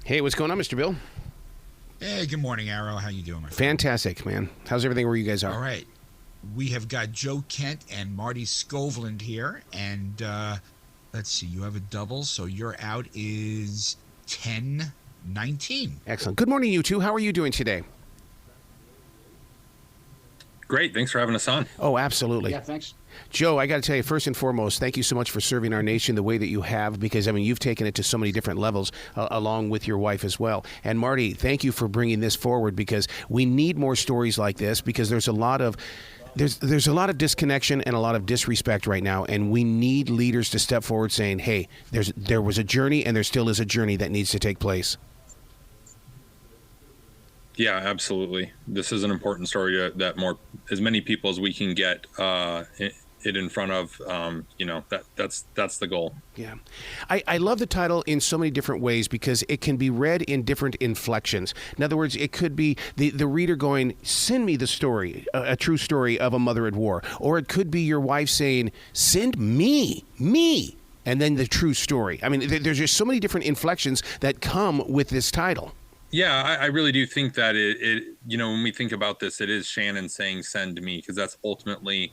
Hey, what's going on, Mr. Bill? Hey, good morning, Arrow. How you doing, my friend? Fantastic, man. How's everything where you guys are? All right. We have got Joe Kent and Marty Skovlund here, and let's see. You have a double, so your out is 10-19. Excellent. Good morning, you two. How are you doing today? Great. Thanks for having us on. Oh, absolutely. Yeah, thanks. Joe, I got to tell you, first and foremost, thank you so much for serving our nation the way that you have, because, I mean, you've taken it to so many different levels, along with your wife as well. And, Marty, thank you for bringing this forward, because we need more stories like this, because there's a lot of disconnection and a lot of disrespect right now, and we need leaders to step forward saying, hey, there was a journey and there still is a journey that needs to take place. Yeah, absolutely. This is an important story that as many people as we can get it in front of. That's the goal. Yeah. I love the title in so many different ways, because it can be read in different inflections. In other words, it could be the reader going, send me the story, a true story of a mother at war. Or it could be your wife saying, send me, and then the true story. I mean, there's just so many different inflections that come with this title. Yeah, I really do think that it when we think about this, it is Shannon saying send me, because that's ultimately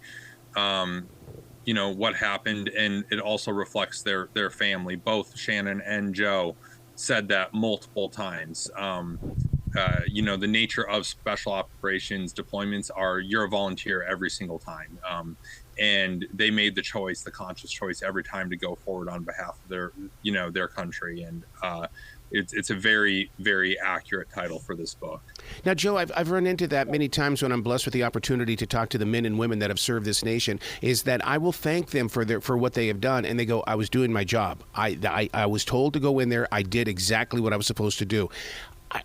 what happened, and it also reflects their family. Both Shannon and Joe said that multiple times. The nature of special operations deployments are you're a volunteer every single time. And they made the conscious choice every time to go forward on behalf of their country. And it's a very, very accurate title for this book. Now, Joe, I've run into that many times when I'm blessed with the opportunity to talk to the men and women that have served this nation, is that I will thank them for what they have done, and they go, I was doing my job. I was told to go in there. I did exactly what I was supposed to do.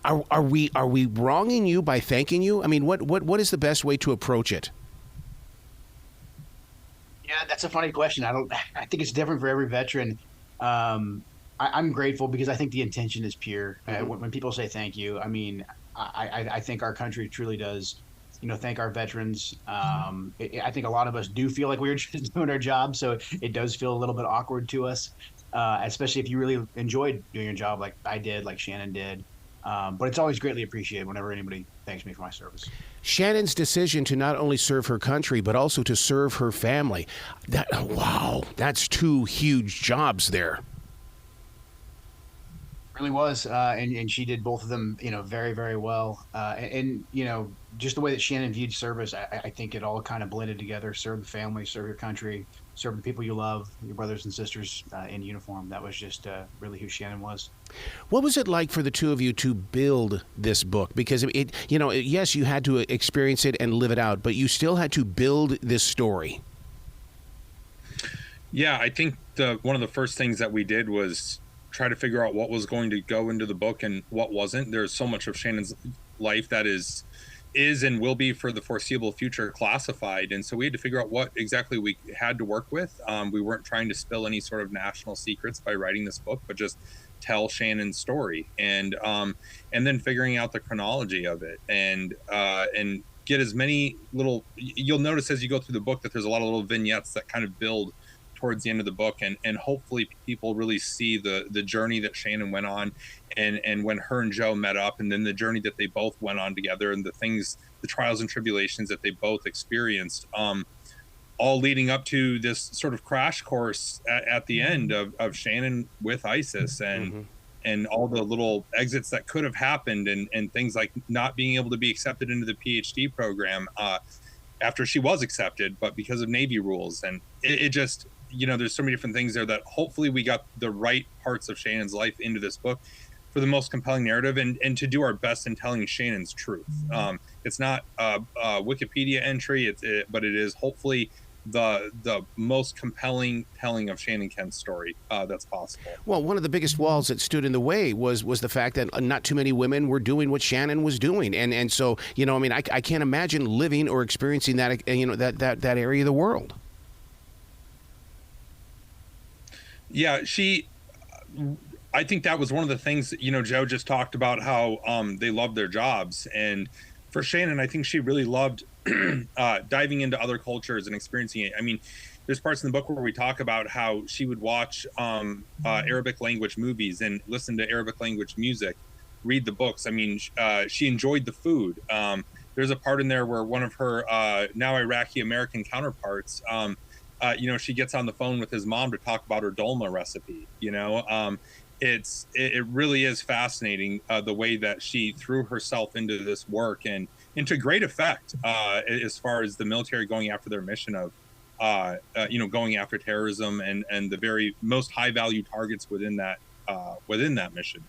Are we wronging you by thanking you? I mean, what is the best way to approach it? Yeah, that's a funny question. I think it's different for every veteran. I'm grateful because I think the intention is pure. When people say thank you, I mean, I think our country truly does, thank our veterans. I think a lot of us do feel like we were just doing our job, so it does feel a little bit awkward to us, especially if you really enjoyed doing your job like I did, like Shannon did. But it's always greatly appreciated whenever anybody thanks me for my service. Shannon's decision to not only serve her country, but also to serve her family. That's two huge jobs there. Really was, and she did both of them, very, very well. And just the way that Shannon viewed service, I think it all kind of blended together. Serve the family, serve your country, serve the people you love, your brothers and sisters in uniform. That was just really who Shannon was. What was it like for the two of you to build this book? Because yes, you had to experience it and live it out, but you still had to build this story. Yeah, I think one of the first things that we did was try to figure out what was going to go into the book and what wasn't. There's so much of Shannon's life that is and will be for the foreseeable future classified. And so we had to figure out what exactly we had to work with. We weren't trying to spill any sort of national secrets by writing this book, but just tell Shannon's story and then figuring out the chronology of it and get as many you'll notice as you go through the book that there's a lot of little vignettes that kind of build towards the end of the book, and hopefully people really see the journey that Shannon went on and when her and Joe met up, and then the journey that they both went on together, and the trials and tribulations that they both experienced, all leading up to this sort of crash course at the end of Shannon with ISIS and all the little exits that could have happened and things like not being able to be accepted into the PhD program after she was accepted, but because of Navy rules. And it just, there's so many different things there that hopefully we got the right parts of Shannon's life into this book for the most compelling narrative and to do our best in telling Shannon's truth. It's not a Wikipedia entry, but it is hopefully the most compelling telling of Shannon Kent's story that's possible. Well, one of the biggest walls that stood in the way was the fact that not too many women were doing what Shannon was doing, and so I can't imagine living or experiencing that that area of the world. Yeah, I think that was one of the things, Joe just talked about how they loved their jobs. And for Shannon, I think she really loved diving into other cultures and experiencing it. I mean, there's parts in the book where we talk about how she would watch Arabic language movies and listen to Arabic language music, read the books. I mean, she enjoyed the food. There's a part in there where one of her now Iraqi American counterparts, she gets on the phone with his mom to talk about her dolma recipe. It really is fascinating the way that she threw herself into this work and into great effect as far as the military going after their mission of going after terrorism and the very most high value targets within that mission.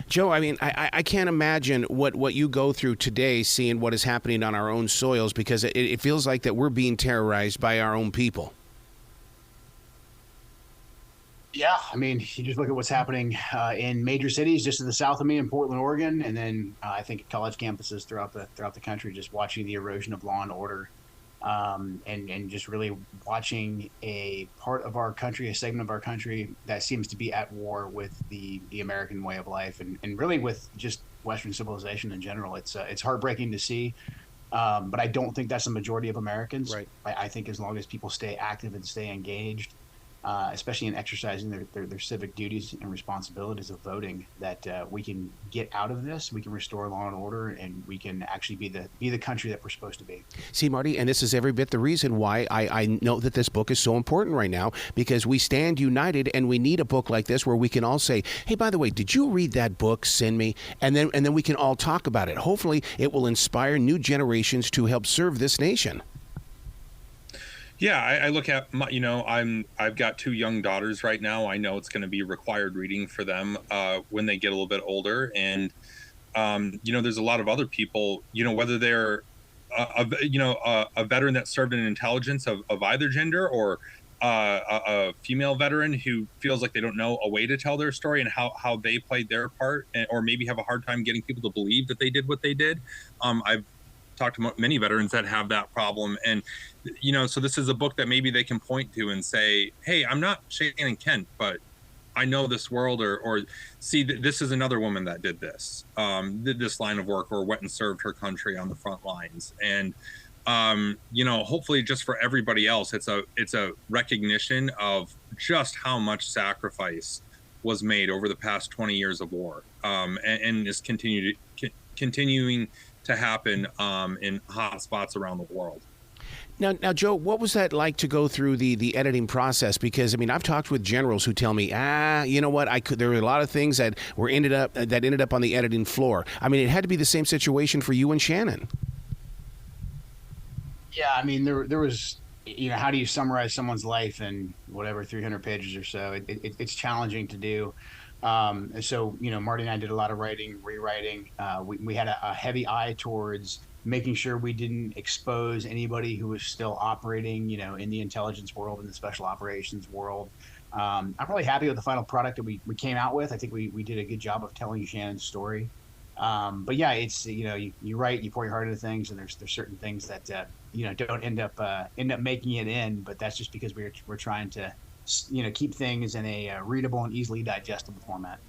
Joe, I mean, I can't imagine what you go through today, seeing what is happening on our own soils, because it feels like that we're being terrorized by our own people. Yeah, I mean, you just look at what's happening in major cities just to the south of me in Portland, Oregon, and then I think college campuses throughout the country, just watching the erosion of law and order, and just really watching a part of our country, a segment of our country that seems to be at war with the American way of life, and really with just Western civilization in general. It's heartbreaking to see, but I don't think that's the majority of Americans. Right. I think as long as people stay active and stay engaged, especially in exercising their civic duties and responsibilities of voting, that we can get out of this, we can restore law and order, and we can actually be the country that we're supposed to be. See, Marty, and this is every bit the reason why I know that this book is so important right now, because we stand united, and we need a book like this where we can all say, hey, by the way, did you read that book? Send me. And then we can all talk about it. Hopefully it will inspire new generations to help serve this nation. Yeah, I look at I've got 2 young daughters right now. I know it's going to be required reading for them when they get a little bit older, and there's a lot of other people, whether they're a veteran that served in intelligence of either gender, or a female veteran who feels like they don't know a way to tell their story and how they played their part, or maybe have a hard time getting people to believe that they did what they did. I've talked to many veterans that have that problem, and so this is a book that maybe they can point to and say, hey, I'm not Shannon Kent, but I know this world, or see that this is another woman that did this line of work, or went and served her country on the front lines. And hopefully just for everybody else, it's a recognition of just how much sacrifice was made over the past 20 years of war, and is continuing to happen in hot spots around the world. Now, Joe, what was that like to go through the editing process? Because I mean, I've talked with generals who tell me, you know what, there were a lot of things that ended up on the editing floor. I mean, it had to be the same situation for you and Shannon. Yeah, I mean, there was, how do you summarize someone's life in whatever 300 pages or so? It's challenging to do. So, Marty and I did a lot of writing, rewriting. We had a heavy eye towards making sure we didn't expose anybody who was still operating, in the intelligence world, in the special operations world. I'm really happy with the final product that we came out with. I think we did a good job of telling Shannon's story. But yeah, it's, you write, you pour your heart into things, and there's certain things that, don't end up making it in, but that's just because we're trying to, keep things in a readable and easily digestible format.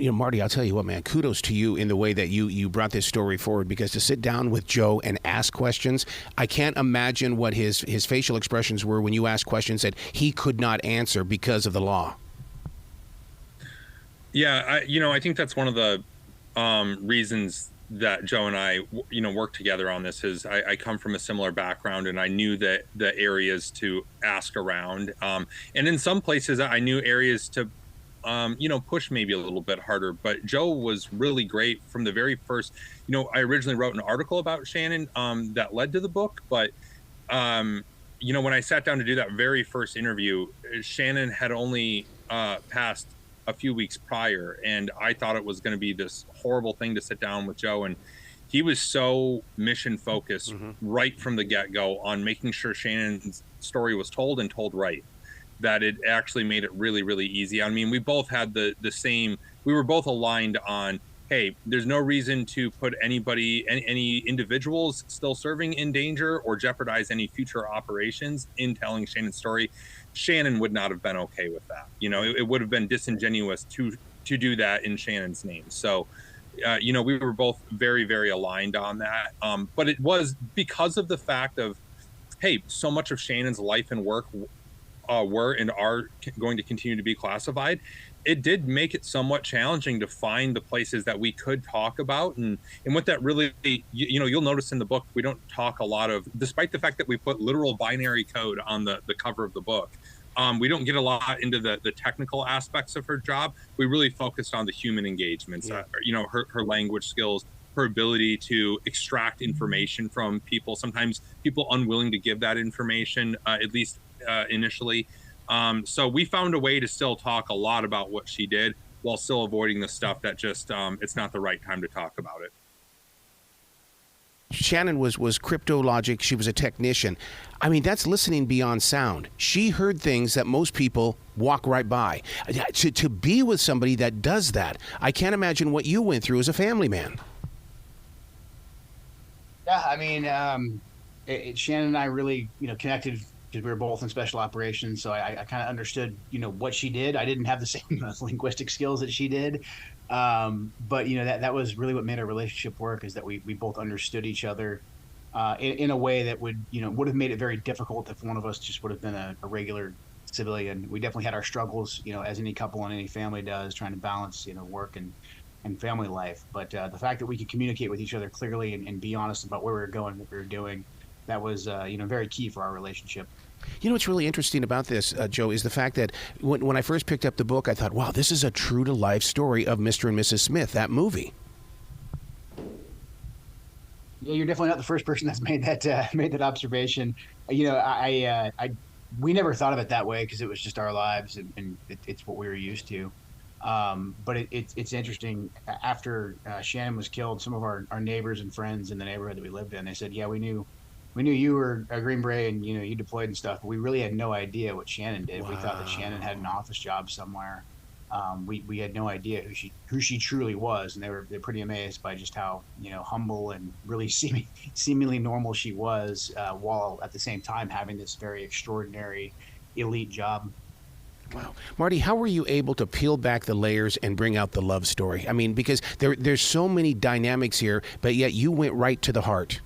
Marty, I'll tell you what, man, kudos to you in the way that you brought this story forward, because to sit down with Joe and ask questions, I can't imagine what his facial expressions were when you asked questions that he could not answer because of the law. Yeah, I think that's one of the reasons that Joe and I, work together on this is I come from a similar background, and I knew that the areas to ask around. And in some places I knew areas to, push maybe a little bit harder, but Joe was really great from the very first. I originally wrote an article about Shannon that led to the book, but when I sat down to do that very first interview, Shannon had only passed a few weeks prior, and I thought it was going to be this horrible thing to sit down with Joe, and he was so mission focused right from the get-go on making sure Shannon's story was told and told right, that it actually made it really, really easy. I mean, we both had the same, we were both aligned on, hey, there's no reason to put anybody, any individuals still serving in danger or jeopardize any future operations in telling Shannon's story. Shannon would not have been okay with that. It would have been disingenuous to do that in Shannon's name. So, we were both very, very aligned on that. But it was because of the fact of hey, so much of Shannon's life and work were and are going to continue to be classified, it did make it somewhat challenging to find the places that we could talk about. And what that really, you'll notice in the book, we don't talk a lot of, despite the fact that we put literal binary code on the cover of the book, we don't get a lot into the technical aspects of her job. We really focused on the human engagements, her language skills, her ability to extract information from people, sometimes people unwilling to give that information, at least initially. So we found a way to still talk a lot about what she did while still avoiding the stuff that just it's not the right time to talk about it. Shannon was cryptologic. She was a technician. I mean, that's listening beyond sound. She heard things that most people walk right by. To be with somebody that does that, I can't imagine what you went through as a family man. Yeah, I mean, Shannon and I really, connected because we were both in special operations. So I kind of understood, what she did. I didn't have the same linguistic skills that she did. But that was really what made our relationship work, is that we both understood each other in a way that would have made it very difficult if one of us just would have been a regular civilian. We definitely had our struggles, as any couple and any family does, trying to balance, work and family life. But the fact that we could communicate with each other clearly and be honest about where we were going, what we were doing, that was, very key for our relationship. What's really interesting about this, Joe, is the fact that when I first picked up the book, I thought, wow, this is a true-to-life story of Mr. and Mrs. Smith, that movie. Yeah, you're definitely not the first person that's made that observation. We never thought of it that way because it was just our lives and it's what we were used to. But it's interesting. After Shannon was killed, some of our neighbors and friends in the neighborhood that we lived in, they said, yeah, we knew you were a Green Beret and you deployed and stuff, but we really had no idea what Shannon did. Wow. We thought that Shannon had an office job somewhere. We had no idea who she truly was, and they're pretty amazed by just how humble and really seemingly normal she was, while at the same time having this very extraordinary elite job. Wow. Marty, how were you able to peel back the layers and bring out the love story? I mean, because there's so many dynamics here, but yet you went right to the heart.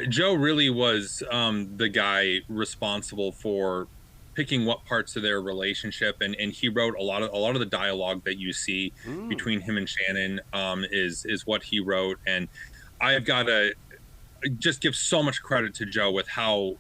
Joe really was the guy responsible for picking what parts of their relationship, and he wrote a lot of the dialogue that you see between him and Shannon is what he wrote. And I've got to just give so much credit to Joe with how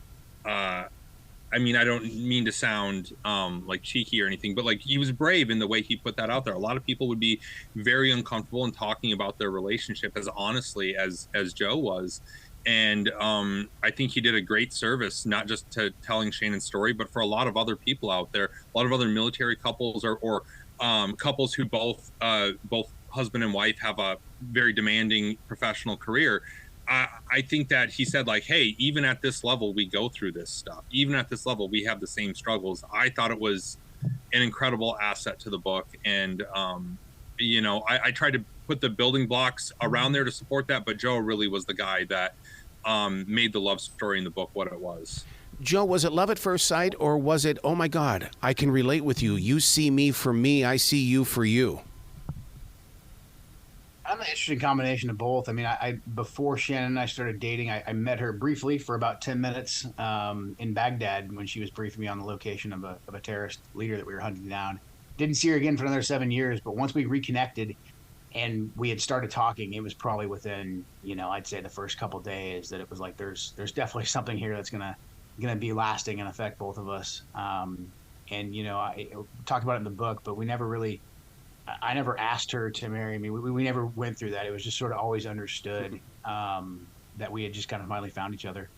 I mean, I don't mean to sound like cheeky or anything, but like he was brave in the way he put that out there. A lot of people would be very uncomfortable in talking about their relationship as honestly as Joe was. And I think he did a great service, not just to telling Shannon's story, but for a lot of other people out there, a lot of other military couples or couples who both husband and wife have a very demanding professional career. I think that he said, like, hey, even at this level, we go through this stuff. Even at this level, we have the same struggles. I thought it was an incredible asset to the book. And, I tried to put the building blocks around there to support that. But Joe really was the guy that made the love story in the book what it was. Joe, was it love at first sight, or was it, oh, my God, I can relate with you. You see me for me. I see you for you. I'm an interesting combination of both. I mean, I before Shannon and I started dating, I met her briefly for about 10 minutes in Baghdad when she was briefing me on the location of a terrorist leader that we were hunting down. Didn't see her again for another 7 years, but once we reconnected and we had started talking, it was probably within, I'd say the first couple of days that it was like, there's definitely something here that's gonna be lasting and affect both of us. I talked about it in the book, but I never asked her to marry me. We never went through that. It was just sort of always understood that we had just kind of finally found each other.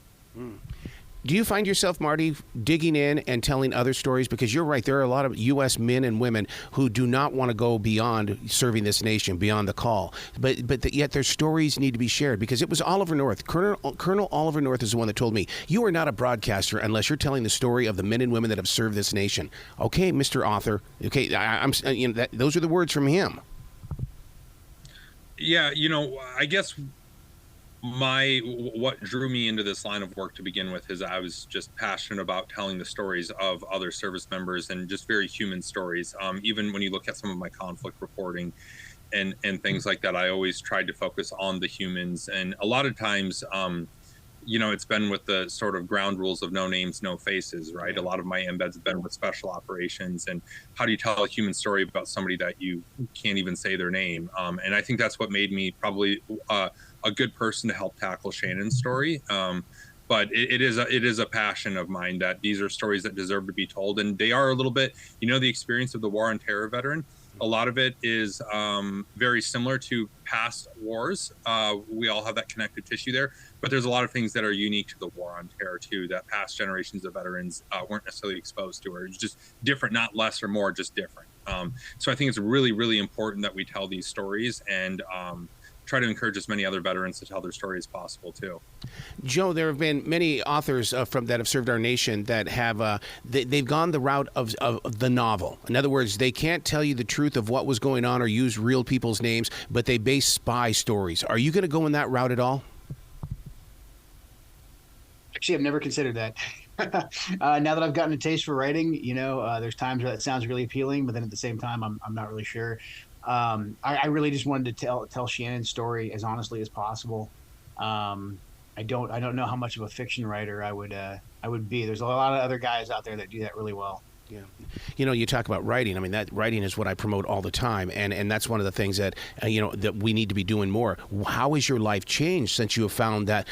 Do you find yourself, Marty, digging in and telling other stories? Because you're right, there are a lot of U.S. men and women who do not want to go beyond serving this nation, beyond the call. But yet their stories need to be shared, because it was Oliver North. Colonel Oliver North is the one that told me, you are not a broadcaster unless you're telling the story of the men and women that have served this nation. Okay, Mr. Author. Okay, those are the words from him. Yeah, I guess what drew me into this line of work to begin with is I was just passionate about telling the stories of other service members and just very human stories. Even when you look at some of my conflict reporting and things like that, I always tried to focus on the humans. And a lot of times, it's been with the sort of ground rules of no names, no faces, right? A lot of my embeds have been with special operations, and how do you tell a human story about somebody that you can't even say their name? And I think that's what made me probably a good person to help tackle Shannon's story. But it is a passion of mine that these are stories that deserve to be told, and they are a little bit, the experience of the War on Terror veteran. A lot of it is very similar to past wars. We all have that connective tissue there, but there's a lot of things that are unique to the War on Terror too, that past generations of veterans weren't necessarily exposed to, or it's just different, not less or more, just different. So I think it's really, really important that we tell these stories and try to encourage as many other veterans to tell their story as possible too. Joe, there have been many authors that have served our nation that have they've gone the route of the novel. In other words, they can't tell you the truth of what was going on or use real people's names, but they base spy stories. Are you going to go in that route at all? Actually, I've never considered that. Now that I've gotten a taste for writing, there's times where that sounds really appealing, but then at the same time, I'm not really sure. I really just wanted to tell Shannon's story as honestly as possible. I don't know how much of a fiction writer I would be. There's a lot of other guys out there that do that really well. Yeah. You talk about writing. I mean, that writing is what I promote all the time. And that's one of the things that, that we need to be doing more. How has your life changed since you have found that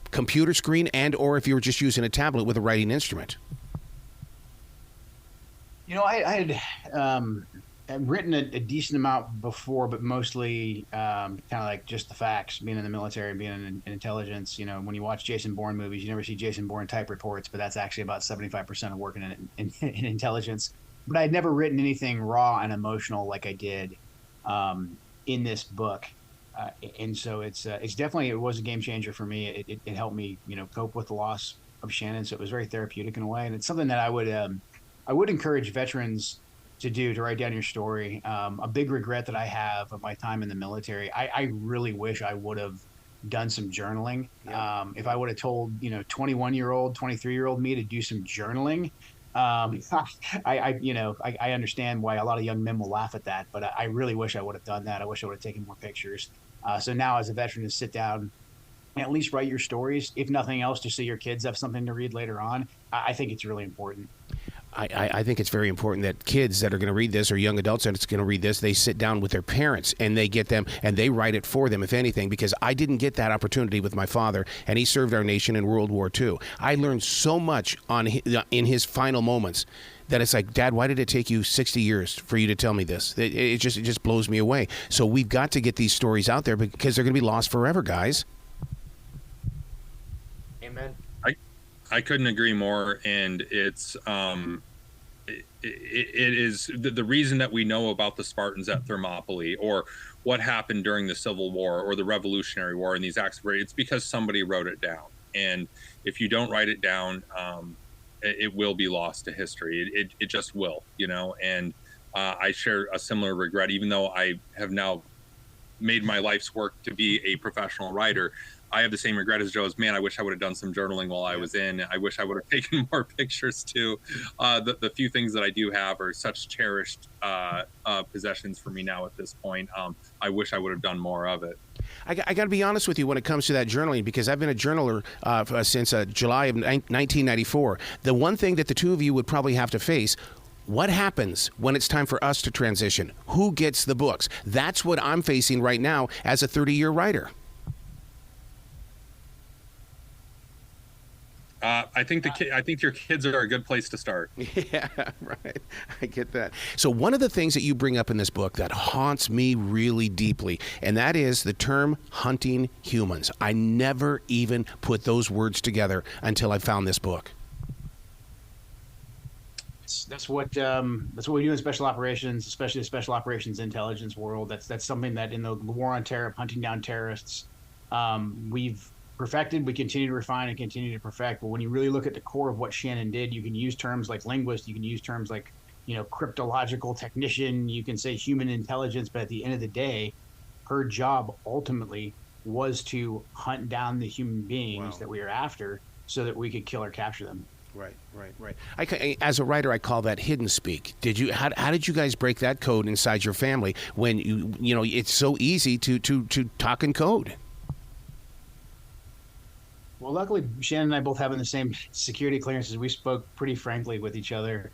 computer screen or if you were just using a tablet with a writing instrument? I had I've written a decent amount before, but mostly kind of like just the facts, being in the military, being in intelligence. When you watch Jason Bourne movies, you never see Jason Bourne type reports, but that's actually about 75% of working in intelligence. But I'd never written anything raw and emotional like I did in this book. And so it's definitely, it was a game changer for me. It helped me, cope with the loss of Shannon. So it was very therapeutic in a way. And it's something that I would encourage veterans to write down your story. A big regret that I have of my time in the military, I really wish I would have done some journaling. Yeah. If I would have told 21-year-old 23-year-old me to do some journaling, I understand why a lot of young men will laugh at that, but I really wish I would have done that. I wish I would have taken more pictures. So now as a veteran, to sit down and at least write your stories, if nothing else, just so your kids have something to read later on, I think it's really important. I think it's very important that kids that are going to read this, or young adults that are going to read this, they sit down with their parents and they get them and they write it for them, if anything, because I didn't get that opportunity with my father, and he served our nation in World War II. I learned so much in his final moments that it's like, Dad, why did it take you 60 years for you to tell me this? It just blows me away. So we've got to get these stories out there because they're going to be lost forever, guys. Amen. I couldn't agree more, and it's it is the reason that we know about the Spartans at Thermopylae, or what happened during the Civil War or the Revolutionary War and these acts of it's because somebody wrote it down. And if you don't write it down, it will be lost to history. It just will, and I share a similar regret, even though I have now made my life's work to be a professional writer. I have the same regret as Joe. Man, I wish I would have done some journaling while I was in. I wish I would have taken more pictures too. The few things that I do have are such cherished possessions for me now at this point. I wish I would have done more of it. I got to be honest with you when it comes to that journaling, because I've been a journaler since July of 1994. The one thing that the two of you would probably have to face: what happens when it's time for us to transition? Who gets the books? That's what I'm facing right now as a 30-year writer. I think your kids are a good place to start. Yeah, right. I get that. So one of the things that you bring up in this book that haunts me really deeply, and that is the term hunting humans. I never even put those words together until I found this book. That's what we do in special operations, especially the special operations intelligence world. That's something that in the war on terror, hunting down terrorists, we've perfected. We continue to refine and continue to perfect. But when you really look at the core of what Shannon did, you can use terms like linguist, you can use terms like cryptological technician, you can say human intelligence. But at the end of the day, her job ultimately was to hunt down the human beings that we are after, so that we could kill or capture them. Right. As a writer, I call that hidden speak. How did you guys break that code inside your family when it's so easy to talk in code? Well, luckily, Shannon and I both having the same security clearances. We spoke pretty frankly with each other.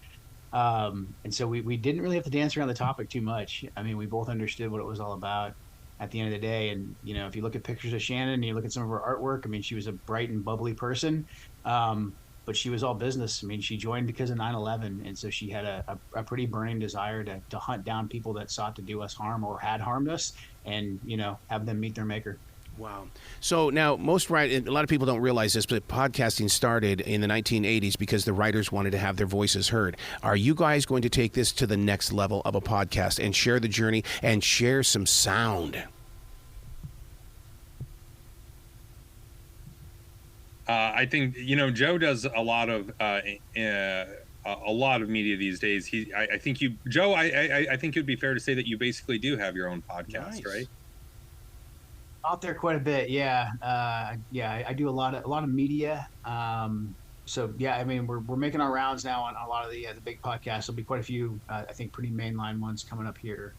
And so we didn't really have to dance around the topic too much. I mean, we both understood what it was all about at the end of the day. And, you know, if you look at pictures of Shannon and you look at some of her artwork, I mean, she was a bright and bubbly person. But she was all business. I mean, she joined because of 9/11. And so she had a pretty burning desire to hunt down people that sought to do us harm or had harmed us and, you know, have them meet their maker. Wow. So now a lot of people don't realize this, but podcasting started in the 1980s because the writers wanted to have their voices heard. Are you guys going to take this to the next level of a podcast and share the journey and share some sound? I think, you know, Joe does a lot of media these days. I think you, Joe, I think it'd be fair to say that you basically do have your own podcast, Nice. right? Out there quite a bit, yeah. I do a lot of media. So yeah, I mean, we're making our rounds now on a lot of the big podcasts. There'll be quite a few, I think, pretty mainline ones coming up here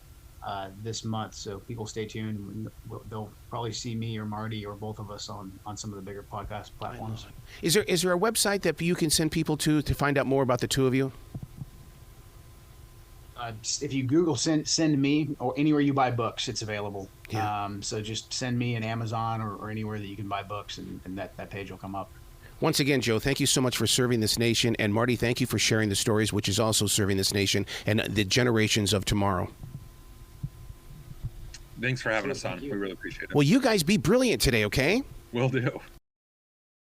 this month. So people stay tuned. They'll probably see me or Marty or both of us on some of the bigger podcast platforms. Is there a website that you can send people to find out more about the two of you? If you Google send me or anywhere you buy books, it's available. Yeah. So just send me an Amazon or anywhere that you can buy books, and that page will come up. Once again, Joe, thank you so much for serving this nation. And Marty, thank you for sharing the stories, which is also serving this nation and the generations of tomorrow. Thanks for having us on. Thank you. We really appreciate it. Well, you guys be brilliant today, okay? Will do.